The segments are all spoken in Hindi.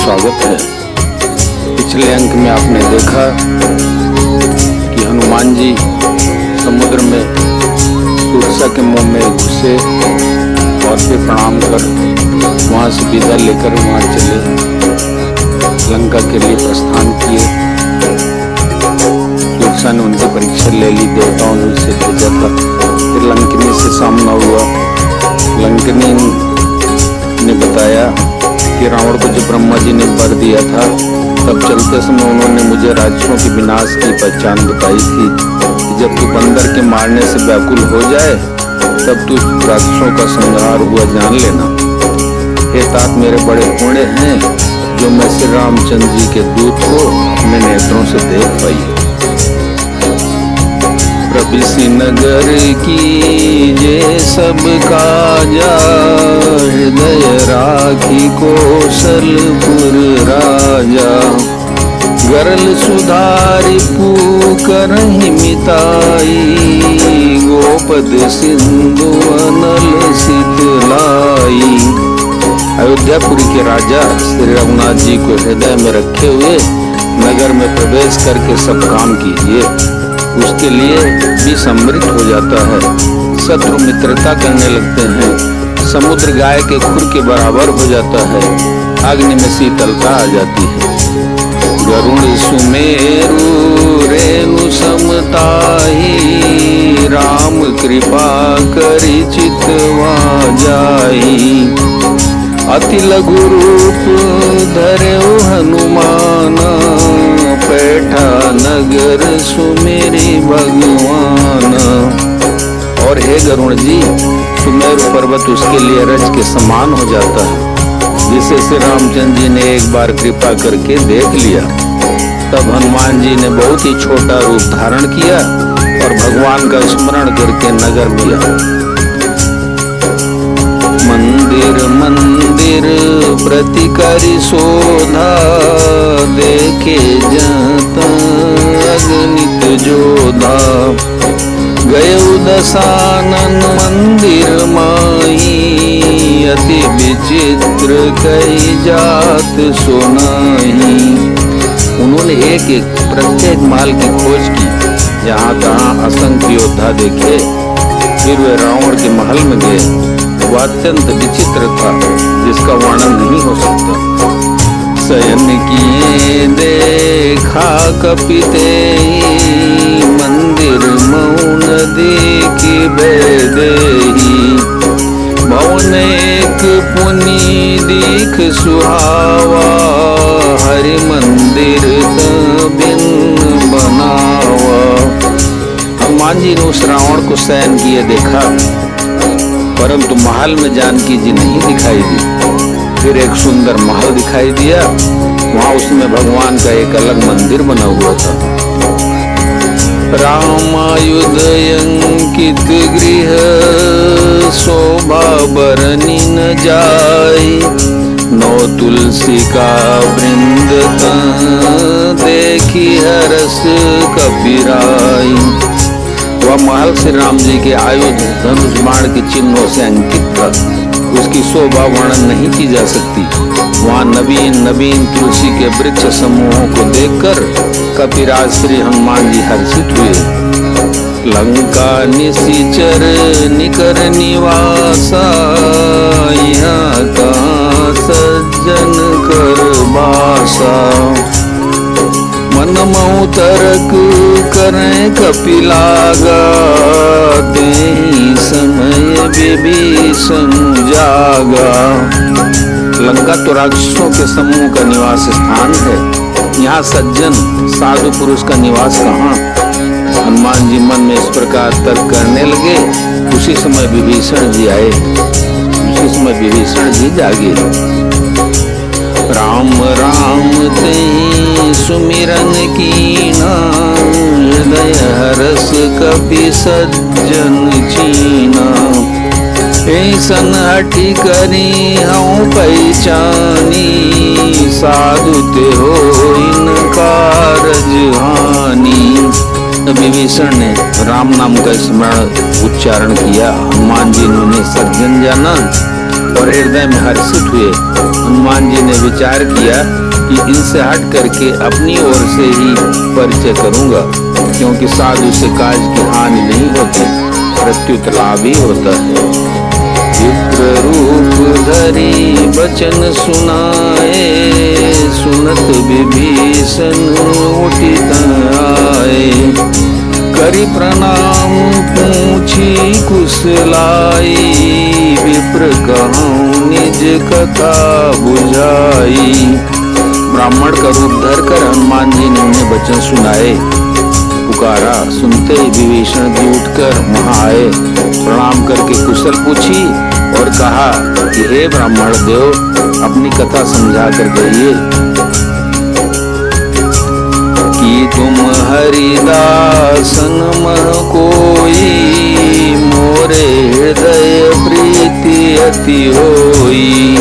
स्वागत है। पिछले अंक में आपने देखा कि हनुमान जी समुद्र में सुरसा के मुंह में घुसे और फिर प्रणाम कर वहाँ से विदा लेकर वहाँ चले, लंका के लिए प्रस्थान किए। सुरसा ने उनकी परीक्षा ले ली, देवताओं ने उसे भेजा था। फिर लंकिनी से सामना हुआ। लंकिनी ने बताया कि रावण को जब ब्रह्मा जी ने वर दिया था तब चलते समय उन्होंने मुझे राक्षसों के विनाश की पहचान बताई थी कि जब तू बंदर के मारने से व्याकुल हो जाए तब तू राक्षसों का संहार हुआ जान लेना। हे तात, मेरे बड़े पुण्य हैं जो मैं श्री रामचंद्र जी के दूत को अपने नेत्रों से देख पाई। प्रभृति नगर की जे सब काजा, हृदय राखी कौशलपुर राजा। गरल सुधारि पुकरहि मिताई, गोपद सिंधु अनल शीतलाई। अयोध्यापुरी के राजा श्री रघुनाथ जी को हृदय में रखे हुए नगर में प्रवेश करके सब काम कीजिए, उसके लिए भी समृद्ध हो जाता है। शत्रु मित्रता करने लगते हैं, समुद्र गाय के खुर के बराबर हो जाता है, अग्नि में शीतलता आ जाती है। गरुड़ सुमेरु रेणु समताही, राम कृपा करि चितवा जाई। अति लघु रूप धर्यो हनुमाना, बैठा नगर सुमेरी भगवान। और हे गरुड़ जी, सुमेरु पर्वत उसके लिए रज के समान हो जाता है, जिसे श्री रामचंद्र जी ने एक बार कृपा करके देख लिया। तब हनुमान जी ने बहुत ही छोटा रूप धारण किया और भगवान का स्मरण करके नगर किया। मंदिर मंदिर प्रति करि शोधा, देखे जाता अगणित जोधा। गए दशानन मंदिर माही, अति विचित्र कई जात सुनाई। उन्होंने एक एक प्रत्येक महल की खोज की, जहाँ तहाँ असंख्य योद्धा देखे। फिर वे रावण के महल में गए। वह अत्यंत विचित्र था, जिसका वर्णन नहीं हो सकता। शयन किए देखा कपिते, मंदिर मौन देखी बेदेही। भवन एक पुनि दीख सुहावा, हरि मंदिर बिन बनावा। हनुमान जी ने उस रावण को शयन किए देखा, परंतु महल में जानकी जी नहीं दिखाई दी। फिर एक सुंदर महल दिखाई दिया, वहां उसमें भगवान का एक अलग मंदिर बना हुआ था। रामायुध अंकित गृह, शोभा बरनी न जाय। नौ तुलसी का वृंद देखी हरस कपिराई। वह महल श्री राम जी के आयुध धनुष बाण के चिन्हों से अंकित था, उसकी शोभा वर्णन नहीं की जा सकती। वहाँ नवीन नवीन तुलसी के वृक्ष समूहों को देखकर कपिराज श्री हनुमान जी हर्षित हुए। लंका निशिचर निकर निवासा, यहाँ का सज्जन कर बासा। मन महु तरक करें कपिलागा, तेहि समय विभीषण जागा। लंका तो राक्षसों के समूह का निवास स्थान है, यहाँ सज्जन साधु पुरुष का निवास कहाँ। हनुमान जी मन में इस प्रकार तर्क करने लगे। उसी समय विभीषण जी आए, उसी समय विभीषण जी जागे। राम राम तेहि सुमिरन कीना, हृदय हरस कपि सज्जन चीना। ऐसन हठी करी हूँ पहचानी, साधु ते हो इनकारज हानि। विभीषण ने राम नाम का स्मरण उच्चारण किया। हनुमान जी ने उन्हें सज्जन जाना और हृदय में हर्षित हुए। हनुमान जी ने विचार किया कि इनसे हट करके अपनी ओर से ही परिचय करूंगा, क्योंकि साधु से काज की हानि नहीं होती, प्रत्युत लाभ ही होता है। विप्र रूप धरी बचन सुनाए, सुनत विभीषण उठी आए। करि प्रणाम पूछी कुशलाई, विप्र कहूँ निज कथा बुझाई। ब्राह्मण का रूप धरकर हनुमान जी ने उन्हें वचन सुनाए। पुकारा, सुनते ही विभीषण जी उठकर वहां आए, प्रणाम करके कुशल पूछी और कहा कि हे ब्राह्मण देव, अपनी कथा समझा कर कहिए कि तुम हरिदासन मह कोई, मोरे हृदय प्रीति अति होई।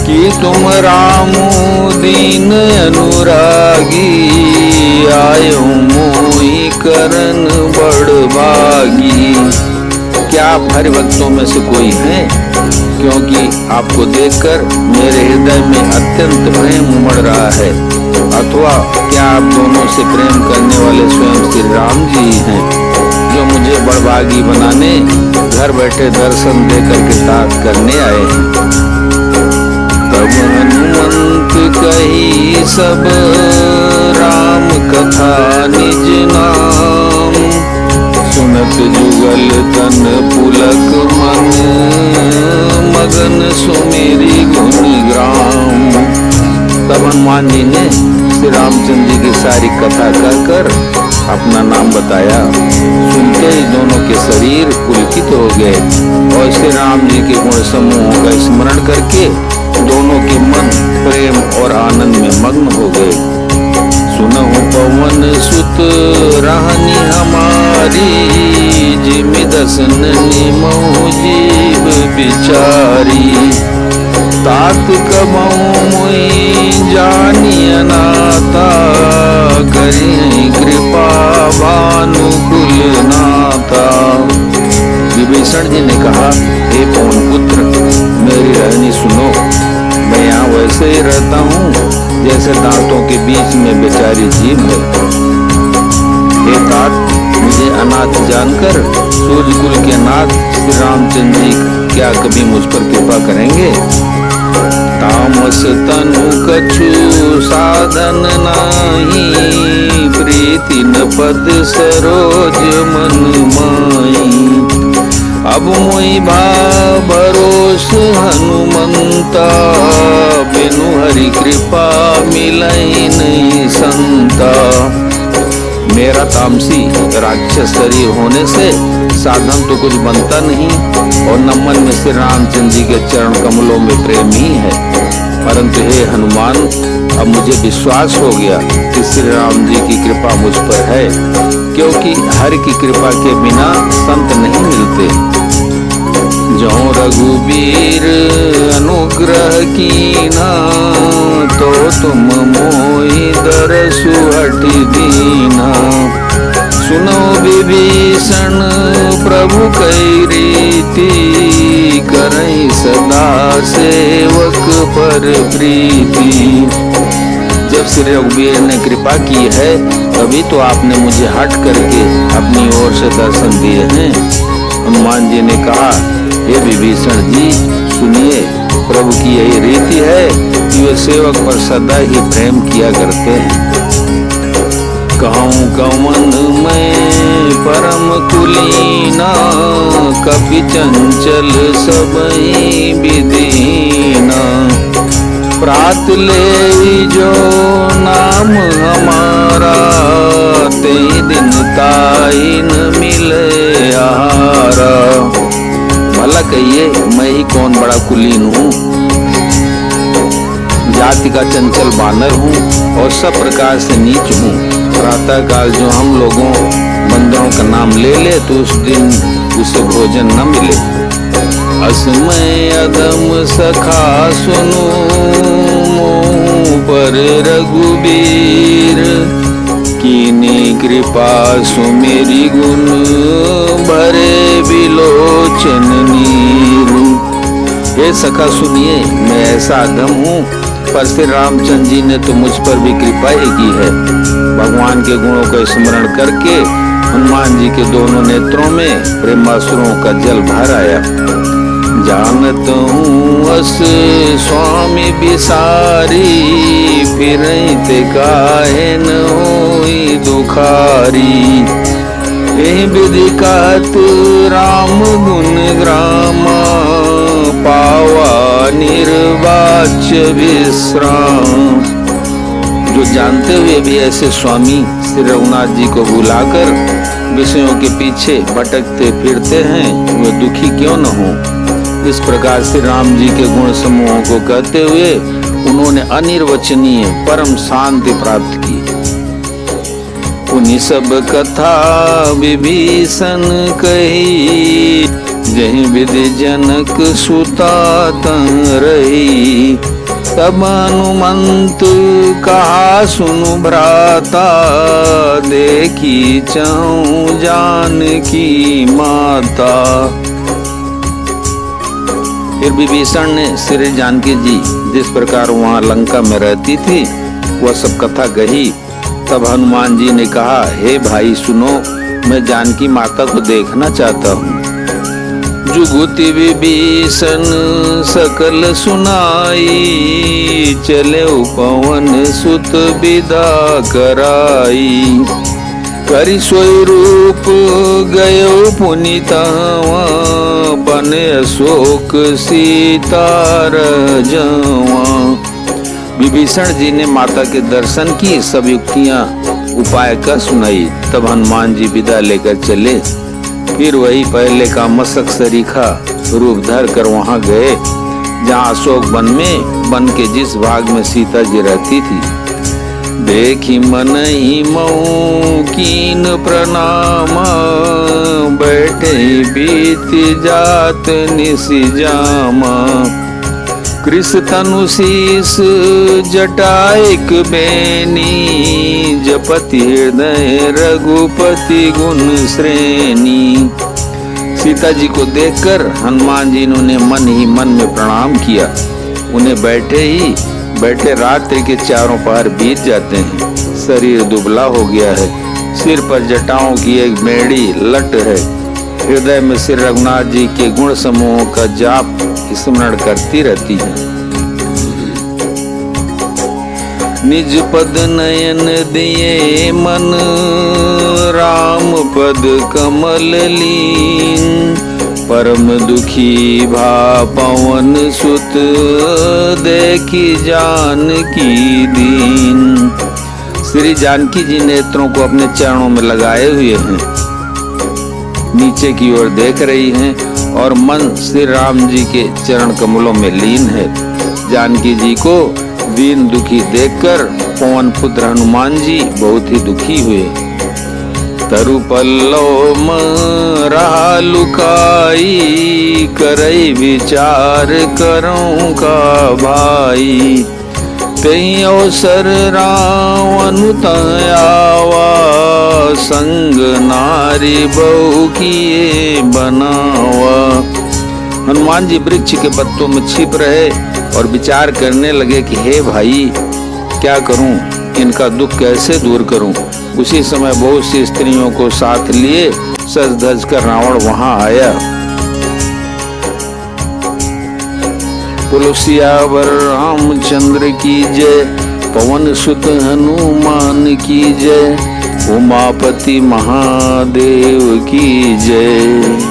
कि तुम रामो दीन अनुरागी, आयो मोहि करन बड़ भागी। क्या आप हरिभक्तों में से कोई हैं? क्योंकि आपको देखकर मेरे हृदय में अत्यंत प्रेम उमड़ रहा है। अथवा क्या आप दोनों से प्रेम करने वाले स्वयं श्री राम जी हैं, जो मुझे बड़भागी बनाने घर बैठे दर्शन देकर के तात करने आए हैं। तब हनुमंत कही सब राम कथा निज नाम, सुनत जुगल तन पुलक मन, मगन सुमेरी गुण ग्राम। तब हनुमान जी ने श्री रामचंद्र जी की सारी कथा कहकर अपना नाम बताया। सुनते ही दोनों के शरीर पुलकित हो गए और श्री राम जी के गुण समूहों का स्मरण करके दोनों के मन प्रेम और आनंद में मग्न हो गए। सुनहु पवन सुत रहनी हमारी, जिमि दसन निमहु जीव बिचारी। तात कबहु मुई जानिय नाता, करिहि कृपा भानुकुल नाता। विभीषण जी ने कहा, हे पवन पुत्र, मेरी रहनी सुनो। मैं यहाँ वैसे ही रहता हूँ जैसे दांतों के बीच में बेचारी जीभ है। हे तात, मुझे अनाथ जानकर सूर्यकुल के नाथ श्री रामचंद्र जी क्या कभी मुझ पर कृपा करेंगे? तामस तनु कछु साधन नाही, प्रीति न पद सरोज मन माई। अब मोहि भाव भरोस हनुमंता, बिनु हरि कृपा मिलहि नहीं संता। मेरा तामसी राक्षस शरीर होने से साधन तो कुछ बनता नहीं और न मन में श्री रामचंद्र जी के चरण कमलों में प्रेम ही है। परंतु हे हनुमान, अब मुझे विश्वास हो गया कि श्री राम जी की कृपा मुझ पर है, क्योंकि हरि की कृपा के बिना संत नहीं मिलते। जो रघुबीर अनुग्रह कीना, तो तुम मोहि दरसु हठि दीना। सुनो विभीषण प्रभु कई रीति, करई सदा सेवक पर प्रीति। जब श्री रघुबीर ने कृपा की है, तभी तो आपने मुझे हट करके अपनी ओर से दर्शन दिए हैं। हनुमान जी ने कहा, हे विभीषण जी, सुनिए, प्रभु की यही रीति है कि वे सेवक पर सदा ही प्रेम किया करते हैं। कहूँ कवन मैं परम कुलीना, कपि चंचल सबहि विदीना। प्रात ले जो नाम हमारा, ते दिन ताई न मिले आहारा। भला कहिए, मैं ही कौन बड़ा कुलीन हूँ? जाति का चंचल बानर हूँ और सब प्रकार से नीच हूँ। प्रातः काल जो हम लोगों बंदरों का नाम ले ले तो उस दिन उसे भोजन न मिले। असमय अदम सखा सुनो, मोह पर रघुबीर। कीनी कृपा सुमेरी गुण, भरे बिलोचन नीर। हे सखा सुनिए, मैं ऐसा अधम हूँ, पर श्री रामचंद्र जी ने तो मुझ पर भी कृपा ही की है। भगवान के गुणों का स्मरण करके हनुमान जी के दोनों नेत्रों में प्रेमाश्रुओं का जल भर आया। जानत हूँ अस स्वामी बिसारी, फिरते काहे न होई दुखारी। एहि विधि कहत राम गुण ग्रामा, पावा निर्वाच्य विश्राम। जो जानते हुए भी ऐसे स्वामी श्री रघुनाथ जी को बुलाकर विषयों के पीछे भटकते फिरते हैं, वे दुखी क्यों न हो। इस प्रकार श्री राम जी के गुण समूहों को कहते हुए उन्होंने अनिर्वचनीय परम शांति प्राप्त की। उन्हीं सब कथा विभीषण कही, जहि विधि जनक सुता तन रही। तब हनुमंत कहा सुनु भ्राता, देखी चाहूं जानकी माता। फिर विभीषण ने श्री जानकी जी जिस प्रकार वहाँ लंका में रहती थी वह सब कथा कही। तब हनुमान जी ने कहा, हे भाई सुनो, मैं जानकी माता को देखना चाहता हूँ। जुगुति विभीषण सकल सुनाई, चले पवन सुत विदा कराई। करि सोई रूप गयो पुनीतवा, बने अशोक सीतार जवा। विभीषण जी ने माता के दर्शन की सब युक्तियां उपाय कर सुनाई। तब हनुमान जी विदा लेकर चले। फिर वही पहले का मशक सरीखा रूप धर कर वहां गए जहाँ अशोक वन में वन के जिस भाग में सीता जी रहती थी। देखी मन ही मऊ कीन प्रणामा, बैठे बीत जात निसि जामा। कृष तनु शीस जटाइक बेनी, जपति हृदय रघुपति गुण श्रेणी। सीता जी को देखकर हनुमान जी ने मन ही मन में प्रणाम किया। उन्हें बैठे रात्रि के चारों पहर बीत जाते हैं। शरीर दुबला हो गया है, सिर पर जटाओं की एक मेढ़ी लट है। हृदय में श्री रघुनाथ जी के गुण समूहों का जाप स्मरण करती रहती है। निज पद नयन दिए मन, राम पद कमल लीन। परम दुखी भा पवन सुत, देखी जानकी दीन। श्री जानकी जी नेत्रों को अपने चरणों में लगाए हुए हैं, नीचे की ओर देख रही हैं और मन श्री राम जी के चरण कमलों में लीन है। जानकी जी को दीन दुखी देखकर पवन पुत्र हनुमान जी बहुत ही दुखी हुए। तरु पल्लव रहा लुकाई, करई विचार करूं का भाई। तई अवसर रावण आवा, संग नारी बहु किए बनावा। हनुमान जी वृक्ष के पत्तों में छिप रहे और विचार करने लगे कि हे भाई, क्या करूं, इनका दुख कैसे दूर करूं। उसी समय बहुत सी स्त्रियों को साथ लिए सज धज कर रावण वहां आया। तुलसियावर रामचंद्र की जय, पवन सुत हनुमान की जय, उमापति महादेव की जय।